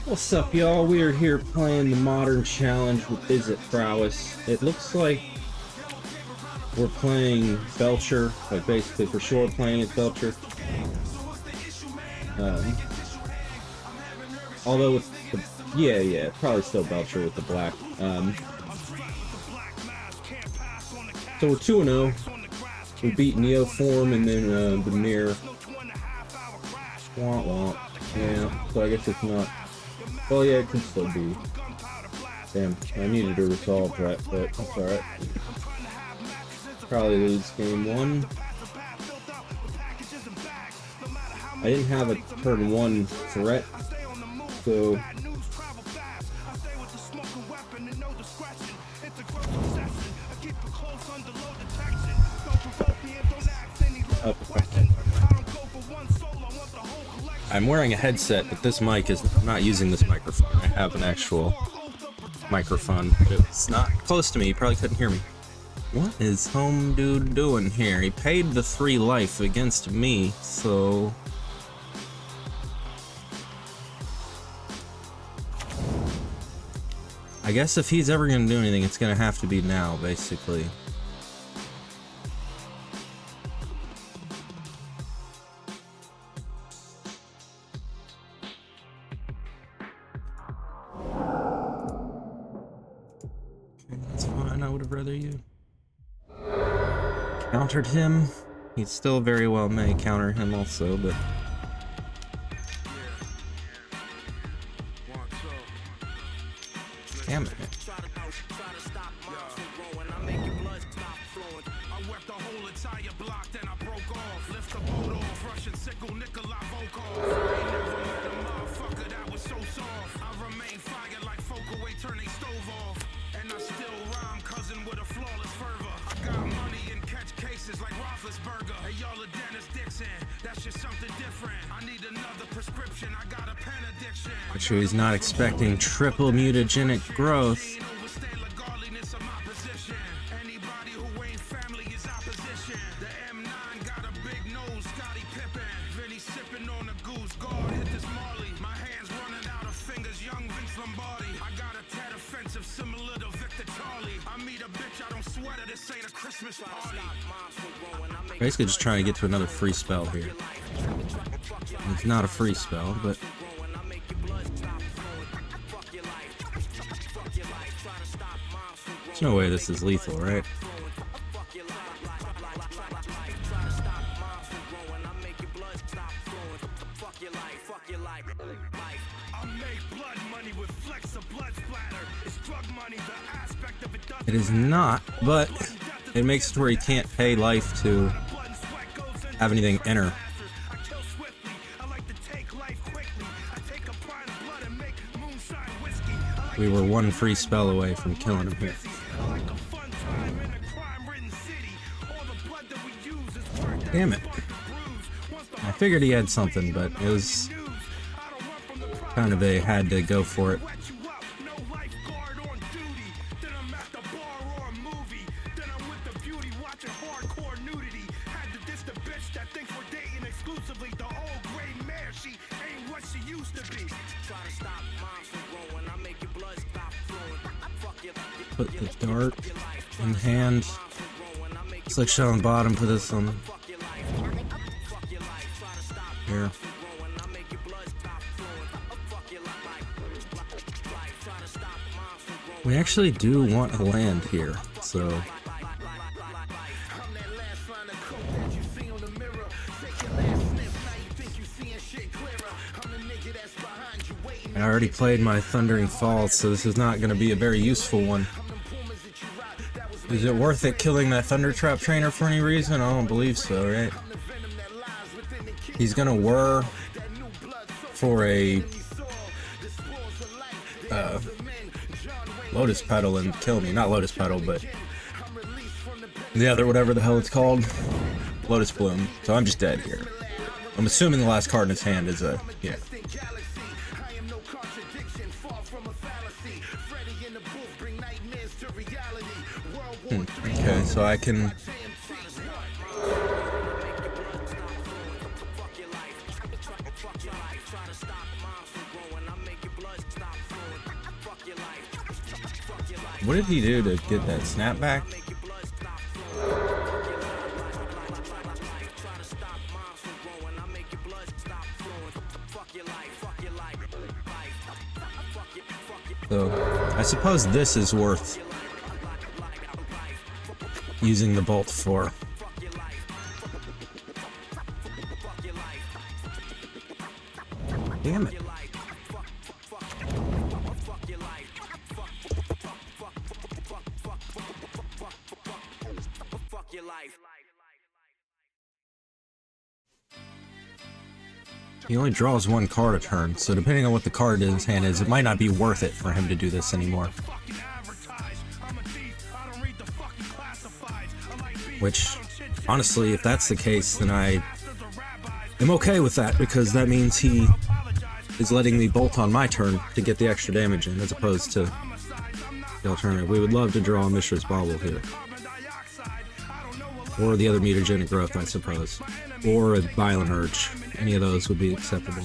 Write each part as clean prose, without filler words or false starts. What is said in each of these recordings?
What's up, y'all? We are here playing the Modern Challenge with Izzet Prowess. It looks like we're playing Belcher, like basically for sure playing as Belcher. Although it's yeah, probably still Belcher with the black. So we're 2-0. We beat Neo Form and then the Mirror. Womp womp. Yeah, so I guess it's not. Well, yeah, it could still be. Damn, I needed to resolve that, but that's alright. Probably lose game 1. I didn't have a turn 1 threat, so... I'm wearing a headset, but this mic is I'm not using this microphone. I have an actual microphone, but it's not close to me. You probably couldn't hear me. What is home dude doing here? He paid the 3 life against me, so... I guess if he's ever gonna do anything, it's gonna have to be now, basically. That's fine, I would have rather you countered him. He still very well may counter him also, but... Damn it. Make sure he's not expecting triple mutagenic growth. Basically just trying to get to another free spell here. It's not a free spell, but... There's no way this is lethal, right? It is not, but it makes it where he can't pay life to have anything enter. We were 1 free spell away from killing him here. Damn it. I figured he had something, but it was kind of a had to go for it. Put the dart in hand. It's like showing bottom for this one. Here. We actually do want to land here, so... I already played my Thundering Falls, so this is not going to be a very useful one. Is it worth it killing that Thunder Trap trainer for any reason? I don't believe so, right? He's gonna whir for a Lotus Petal and kill me. Not Lotus Petal, but the other, whatever the hell it's called. Lotus Bloom. So I'm just dead here. I'm assuming the last card in his hand is a... yeah. Okay, so I can... What did he do to get that snapback? So, I suppose this is worth using the bolt for. Damn it. He only draws one card a turn, so depending on what the card in his hand is, it might not be worth it for him to do this anymore. Which, honestly, if that's the case, then I am okay with that, because that means he is letting me bolt on my turn to get the extra damage in, as opposed to the alternative. We would love to draw a Mishra's Bauble here. Or the other mutagenic growth, I suppose. Or a Violent Urge. Any of those would be acceptable.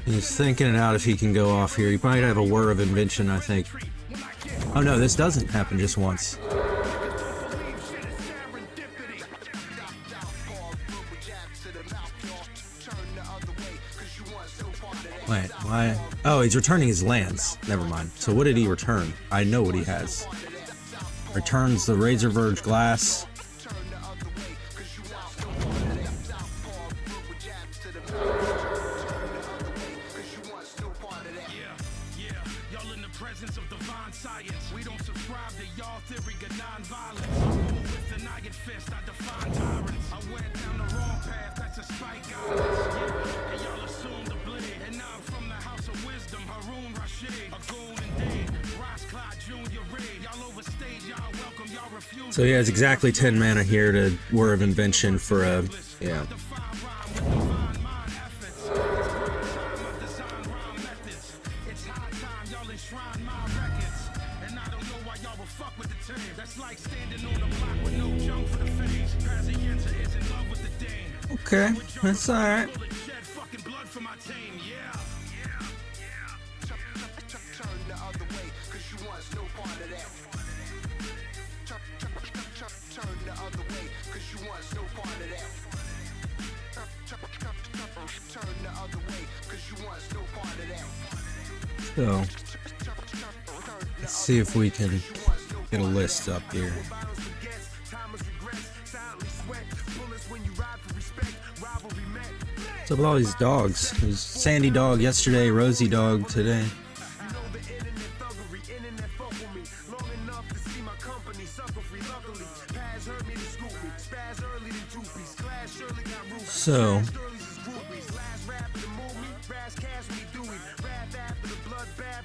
He's thinking it out if he can go off here. He might have a Whir of Invention, I think. Oh no, this doesn't happen just once. Wait, why? Oh, he's returning his lands. Never mind. So what did he return? I know what he has. Returns the Razor Verge Glass. So he has exactly 10 mana here to Whir of Invention for a, yeah. Okay, that's alright. So, let's see if we can get a list up here. What's up with all these dogs? There's Sandy Dog yesterday, Rosie Dog today. So,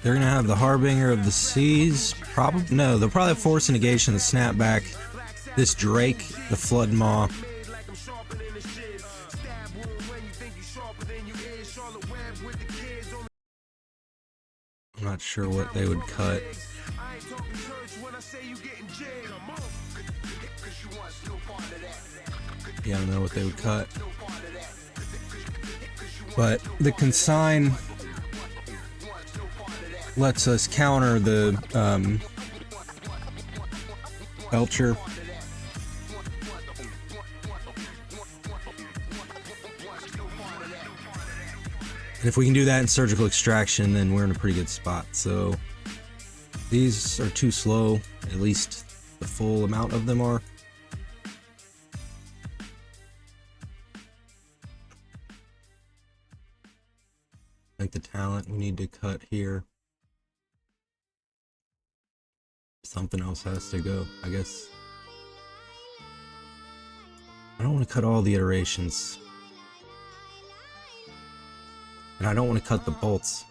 they're gonna have the Harbinger of the Seas. Probably no. They'll probably have Force of Negation, the Snapback, this Drake, the Flood Maw. I'm not sure what they would cut. Yeah, I don't know what they would cut. But the Consign lets us counter the Belcher. And if we can do that in Surgical Extraction, then we're in a pretty good spot. So these are too slow, at least the full amount of them are. Like the talent we need to cut here. Something else has to go, I guess. I don't want to cut all the iterations. And I don't want to cut the bolts.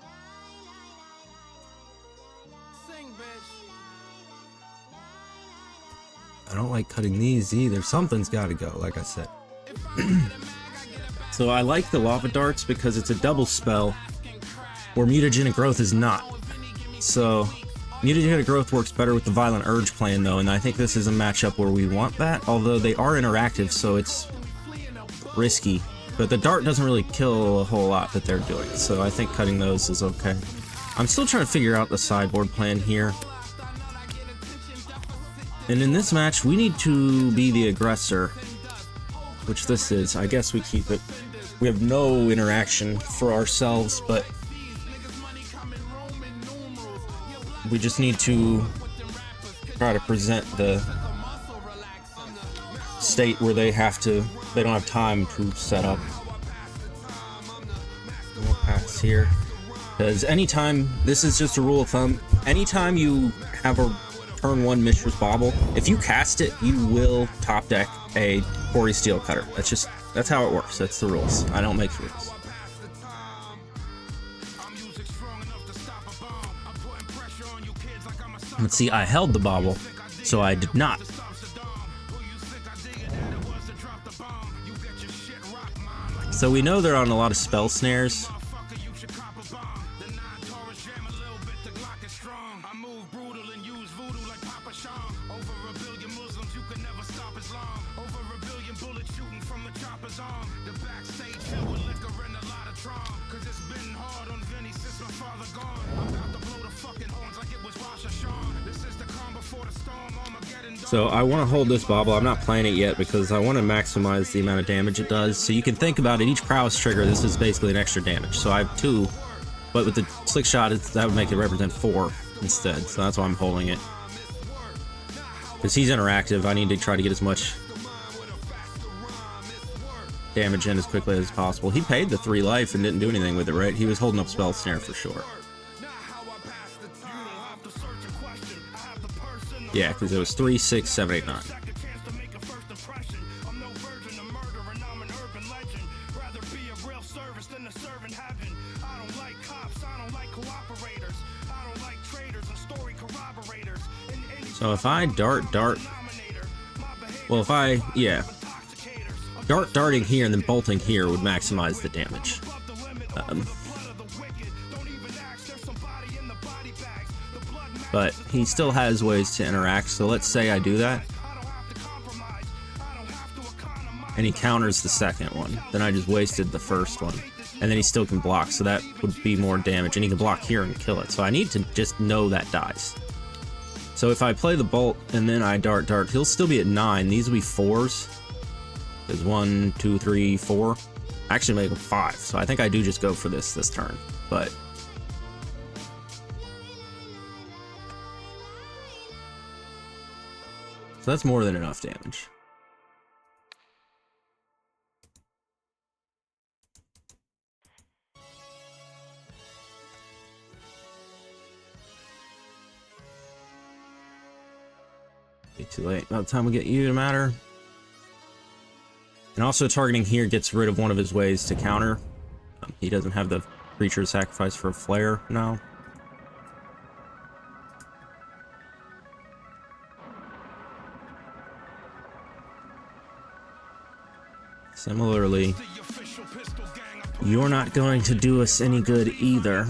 I don't like cutting these either. Something's got to go, like I said. So I like the Lava Darts because it's a double spell where Mutagenic Growth is not. So Mutagenic Growth works better with the Violent Urge plan though, and I think this is a matchup where we want that, although they are interactive, so it's risky. But the dart doesn't really kill a whole lot that they're doing, so I think cutting those is okay. I'm still trying to figure out the sideboard plan here. And in this match, we need to be the aggressor, which this is. I guess we keep it. We have no interaction for ourselves, but we just need to try to present the state where they don't have time to set up. We'll pass here. Because anytime, this is just a rule of thumb, anytime you have a turn 1 Mishra's Bauble, if you cast it, you will top deck a Quarry Steel Cutter. That's how it works. That's the rules. I don't make rules. Let's see, I held the Bauble, so I did not. So we know they're on a lot of spell snares. So I want to hold this Bauble. I'm not playing it yet because I want to maximize the amount of damage it does. So you can think about it, each Prowess trigger, this is basically an extra damage. So I have 2, but with the Slick Shot, that would make it represent 4 instead. So that's why I'm holding it. Because he's interactive, I need to try to get as much damage in as quickly as possible. He paid the 3 life and didn't do anything with it, right? He was holding up Spell Snare for sure. Yeah, because it was 3, 6, 7, 8, 9. So if I darting here and then bolting here would maximize the damage. But he still has ways to interact, so let's say I do that. And he counters the second one. Then I just wasted the first one. And then he still can block, so that would be more damage. And he can block here and kill it. So I need to just know that dies. So if I play the bolt and then I dart, he'll still be at 9. These will be 4s. There's 1, 2, 3, 4. Actually make them 5. So I think I do just go for this turn. But so that's more than enough damage. Be too late. By the time we get you to matter. And also targeting here gets rid of one of his ways to counter. He doesn't have the creature sacrifice for a flare now. Similarly, you're not going to do us any good either.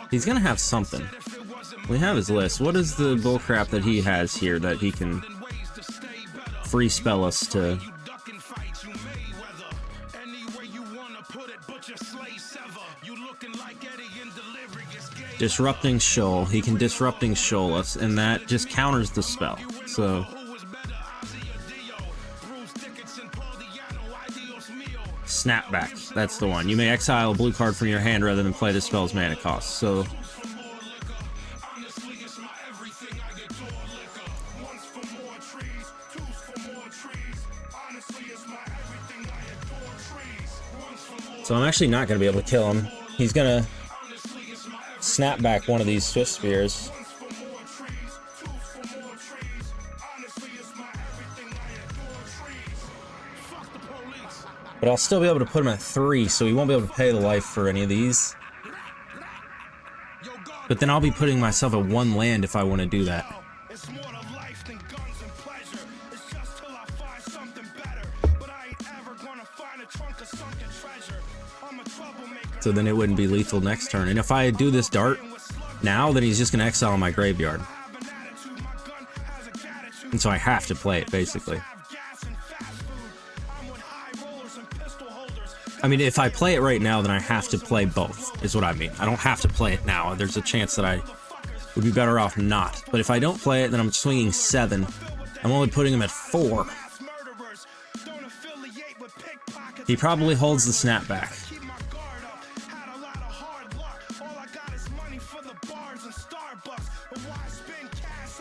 He's gonna have something. We have his list. What is the bullcrap that he has here that he can free spell us to? Disrupting Shoal. He can Disrupting Shoal us, and that just counters the spell. So Snapback. That's the one. You may exile a blue card from your hand rather than play the spell's mana cost. So I'm actually not going to be able to kill him. He's going to snap back one of these Swift Spears. But I'll still be able to put him at 3, so he won't be able to pay the life for any of these. But then I'll be putting myself at 1 land if I want to do that. So then it wouldn't be lethal next turn. And if I do this dart now, then he's just going to exile my graveyard. And so I have to play it, basically. I mean, if I play it right now, then I have to play both, is what I mean. I don't have to play it now. There's a chance that I would be better off not. But if I don't play it, then I'm swinging 7. I'm only putting him at 4. He probably holds the snapback.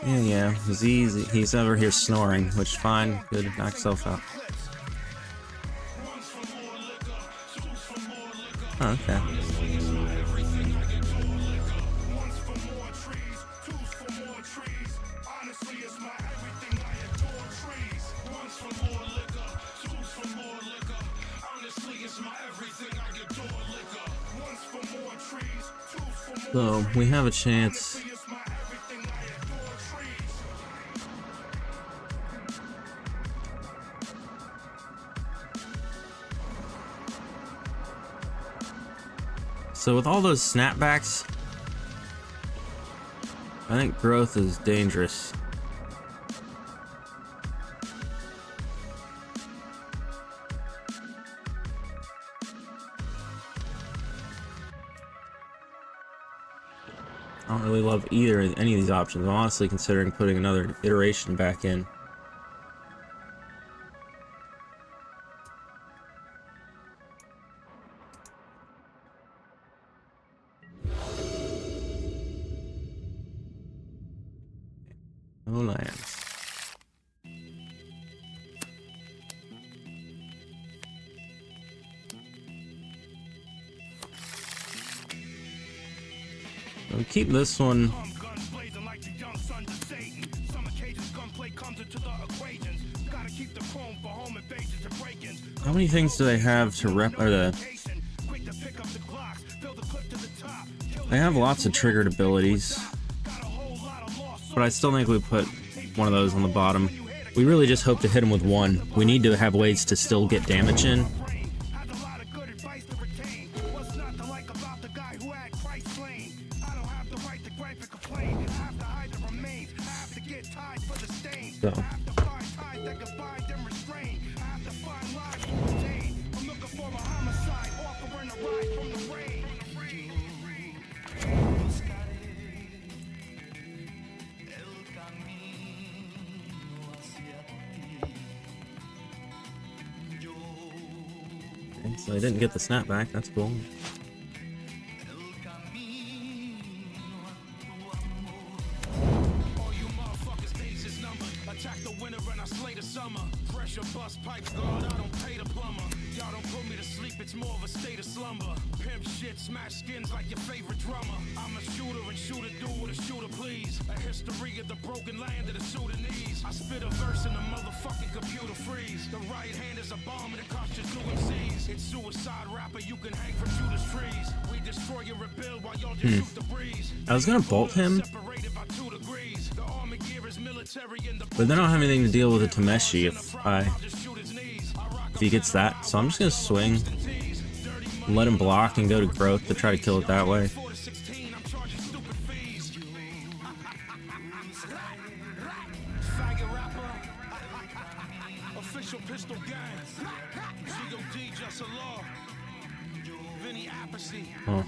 Yeah, he's over here snoring, which fine, good, knock yourself out. Oh, okay. So, we have a chance. So with all those snapbacks, I think growth is dangerous. I don't really love any of these options. I'm honestly considering putting another iteration back in. No lands. I'll keep this one. How many things do they have to rep? Or they have lots of triggered abilities. But I still think we put one of those on the bottom. We really just hope to hit him with one. We need to have ways to still get damage in. So. So I didn't get the snapback, that's cool. I was gonna bolt him, but then I don't have anything to deal with a Tameshi if he gets that. So I'm just gonna swing, let him block, and go to growth to try to kill it that way. Oh.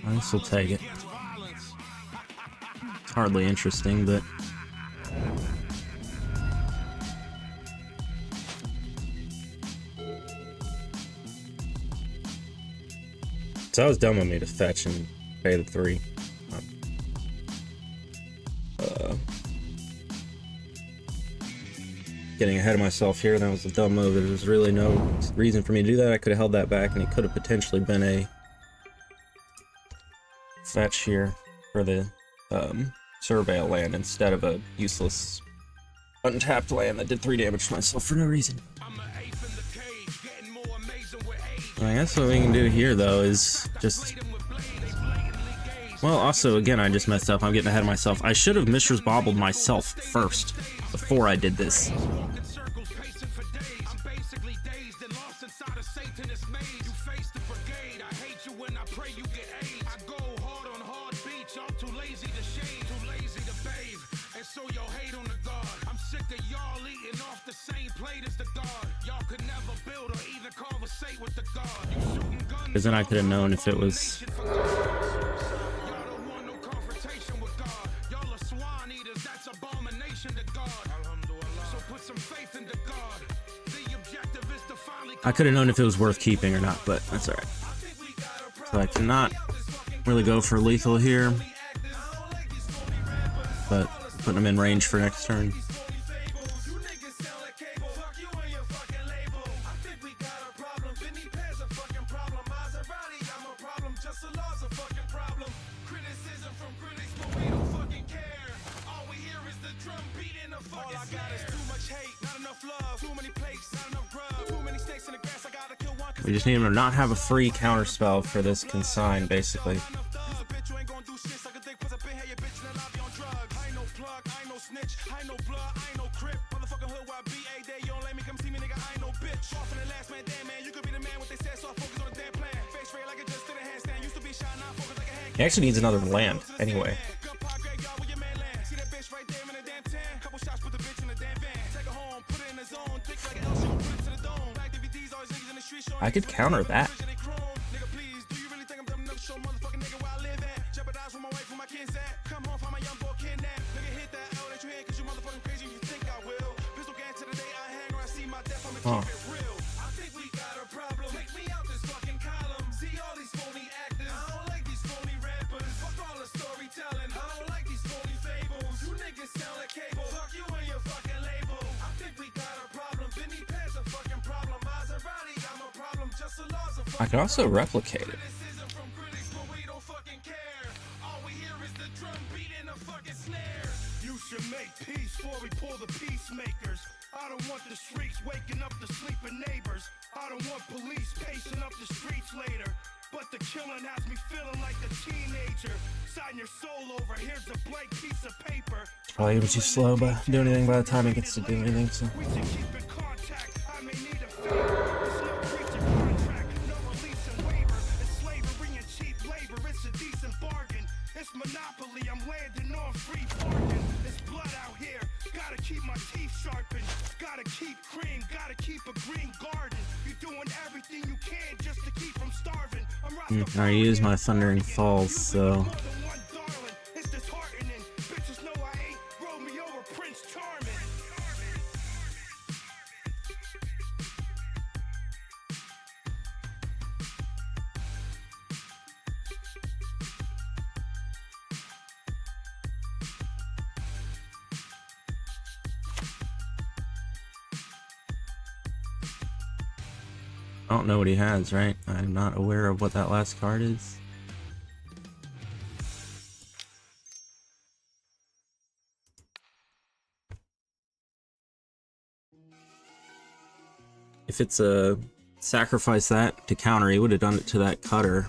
I still take it. It's hardly interesting, but so that was dumb of me to fetch and pay the 3. Getting ahead of myself here, that was a dumb move. There was really no reason for me to do that. I could have held that back, and it could have potentially been a fetch here for the Surveil land instead of a useless untapped land that did 3 damage to myself for no reason. I guess what we can do here, though, is just... Well, also, again, I just messed up. I'm getting ahead of myself. I should have Mishra's Bobbled myself first, before I did this. Because then I could have known if it was... I could have known if it was worth keeping or not, but that's alright. So I cannot really go for lethal here, but putting him in range for next turn. We just need him to not have a free counter spell for this consign, basically. He actually needs another land, anyway. I could counter that. Huh. I could also replicate it. You should make peace before we pull the peacemakers. I don't want the shrieks waking up the sleeping neighbors. I don't want police pacing up the streets later. But the killing has me feeling like a teenager. Sign your soul over, here's a blank piece of paper. It's probably gonna be too slow to do anything by the time it gets to do anything, so. We should keep in contact. I may need a favor. It's no breach of contract, no release and waiver. It's slavery and cheap labor, it's a decent bargain. It's monopoly, I'm landing on free parking. It's blood out here, gotta keep my teeth sharpened. Gotta keep cream, gotta keep a green garden. You're doing everything you can just to keep from starving. I use my Thundering Falls, so... I don't know what he has, right? I'm not aware of what that last card is. If it's a sacrifice that to counter, he would have done it to that cutter.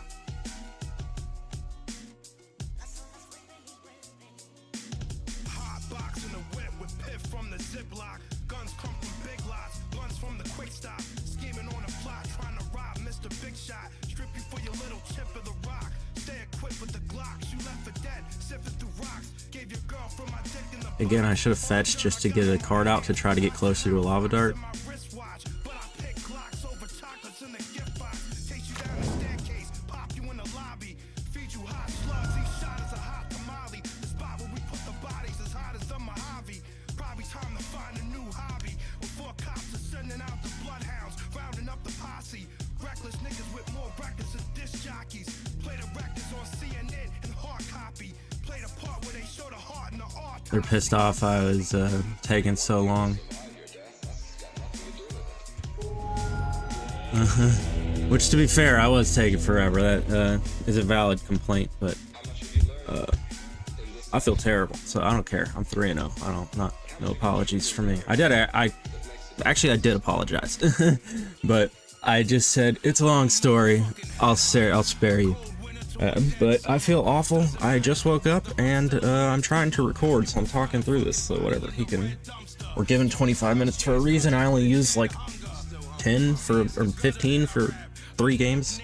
Again, I should have fetched just to get a card out to try to get closer to a lava dart. They're pissed off I was taking so long. Which, to be fair, I was taking forever. That is a valid complaint, but I feel terrible, so I don't care. I'm 3-0. No apologies for me. I did apologize, but I just said it's a long story. I'll spare you. But I feel awful. I just woke up and I'm trying to record, so I'm talking through this, so whatever. We're given 25 minutes for a reason. I only use like 10 or 15 for 3 games.